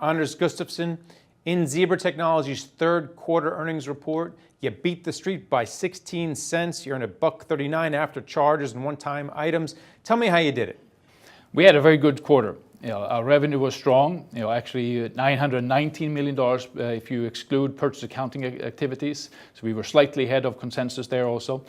Anders Gustaffson. In Zebra Technologies' third quarter earnings report, you beat the street by 16 cents. You're in $1.39 after charges and one-time items. Tell me how you did it. We had a very good quarter. Our revenue was strong. Actually $919 million if you exclude purchase accounting activities. So we were slightly ahead of consensus there also.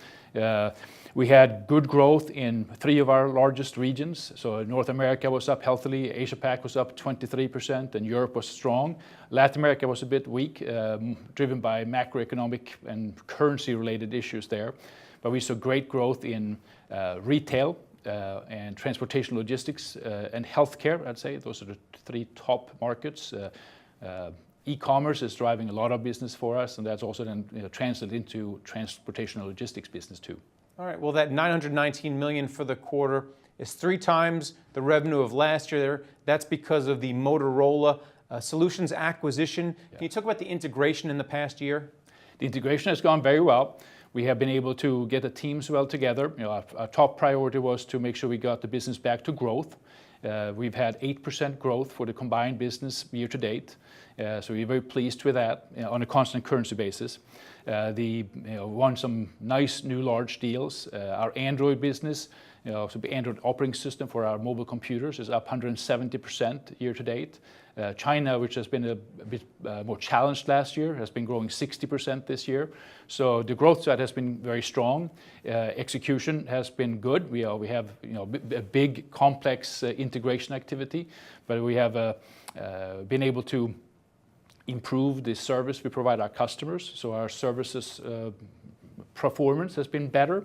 We had good growth in 3 of our largest regions. So North America was up healthily, Asia Pac was up 23%, and Europe was strong. Latin America was a bit weak, driven by macroeconomic and currency-related issues there. But we saw great growth in retail and transportation logistics and healthcare, I'd say. Those are the 3 top markets. E-commerce is driving a lot of business for us, and that's also then translated into transportation and logistics business too. All right, well, that $919 million for the quarter is 3 times the revenue of last year. That's because of the Motorola Solutions acquisition. Can you talk about the integration in the past year? The integration has gone very well. We have been able to get the teams well together. Our top priority was to make sure we got the business back to growth. We've had 8% growth for the combined business year to date. So we're very pleased with that on a constant currency basis. Won some nice new large deals. Our Android business, so the Android operating system for our mobile computers, is up 170% year to date. China, which has been a bit more challenged last year, has been growing 60% this year. So the growth side has been very strong. Execution has been good. We have a big complex integration activity, but we have been able to improve the service we provide our customers. So our services performance has been better.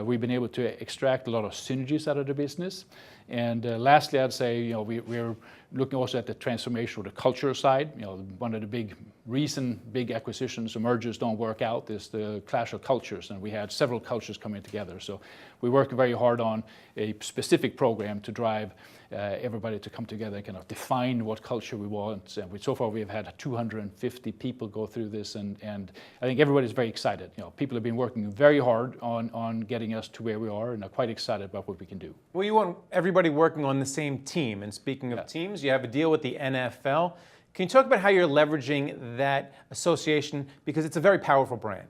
We've been able to extract a lot of synergies out of the business. And lastly, I'd say we're looking also at the transformation of the culture side. One of the big acquisitions or mergers don't work out is the clash of cultures, and we had several cultures coming together. So we're working very hard on a specific program to drive everybody to come together and kind of define what culture we want. And so far we've had 250 people go through this, and I think everybody's very excited. People have been working very hard on getting us to where we are, and are quite excited about what we can do. Well, you want everybody working on the same team, and speaking of teams, you have a deal with the NFL. Can you talk about how you're leveraging that association, because it's a very powerful brand?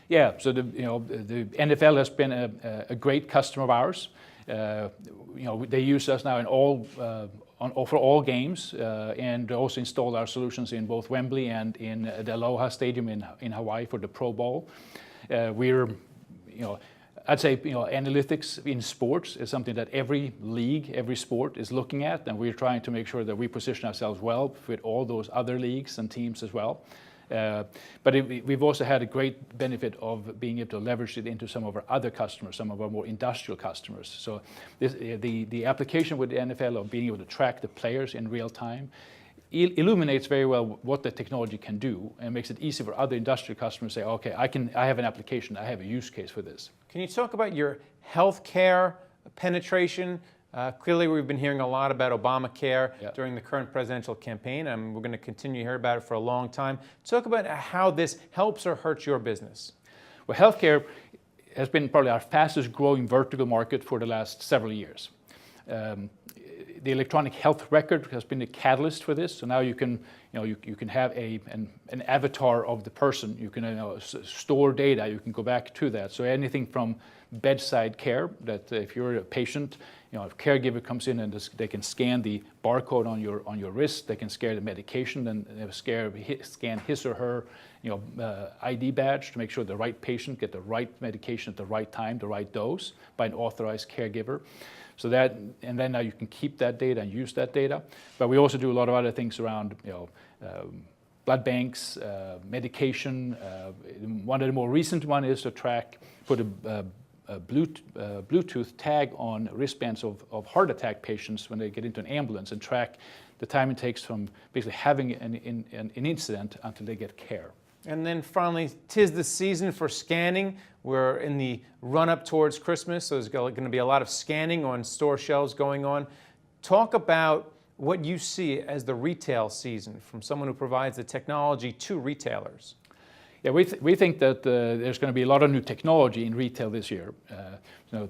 Yeah, so the NFL has been a great customer of ours. They use us now for all games, and also installed our solutions in both Wembley and in the Aloha Stadium in Hawaii for the Pro Bowl. I'd say analytics in sports is something that every league, every sport is looking at, and we're trying to make sure that we position ourselves well with all those other leagues and teams as well. But we've also had a great benefit of being able to leverage it into some of our other customers, some of our more industrial customers. So the application with the NFL of being able to track the players in real time illuminates very well what the technology can do, and makes it easy for other industrial customers to say, okay, I have an application, I have a use case for this. Can you talk about your healthcare penetration? Clearly, we've been hearing a lot about Obamacare during the current presidential campaign, and we're going to continue to hear about it for a long time. Talk about how this helps or hurts your business. Well, healthcare has been probably our fastest growing vertical market for the last several years. The electronic health record has been a catalyst for this. So now you can have an avatar of the person. You can store data. You can go back to that. So anything from bedside care, that if you're a patient, if a caregiver comes in and they can scan the barcode on your wrist, they can scan the medication, and scan his or her ID badge to make sure the right patient get the right medication at the right time, the right dose by an authorized caregiver. So that, and then now you can keep that data and use that data. But we also do a lot of other things around blood banks, medication. One of the more recent one is to put a Bluetooth tag on wristbands of heart attack patients when they get into an ambulance, and track the time it takes from basically having an incident until they get care. And then finally, 'tis the season for scanning. We're in the run-up towards Christmas, so there's going to be a lot of scanning on store shelves going on. Talk about what you see as the retail season from someone who provides the technology to retailers. Yeah, we think that there's going to be a lot of new technology in retail this year.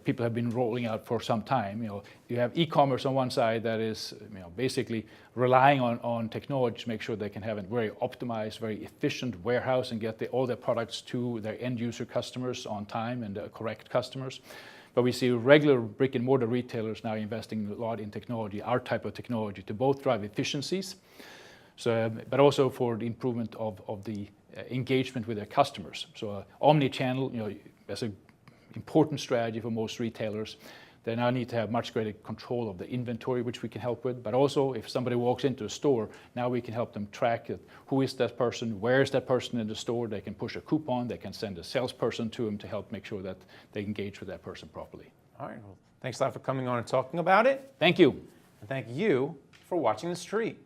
People have been rolling out for some time. You have e-commerce on one side that is basically relying on technology to make sure they can have a very optimized, very efficient warehouse and get all their products to their end user customers on time and correct customers. But we see regular brick and mortar retailers now investing a lot in technology, our type of technology, to both drive efficiencies, but also for the improvement of the engagement with their customers. So omni-channel, as an important strategy for most retailers. They now need to have much greater control of the inventory, which we can help with. But also, if somebody walks into a store, now we can help them track it. Who is that person? Where is that person in the store? They can push a coupon. They can send a salesperson to them to help make sure that they engage with that person properly. All right. Well, thanks a lot for coming on and talking about it. Thank you. And thank you for watching The Street.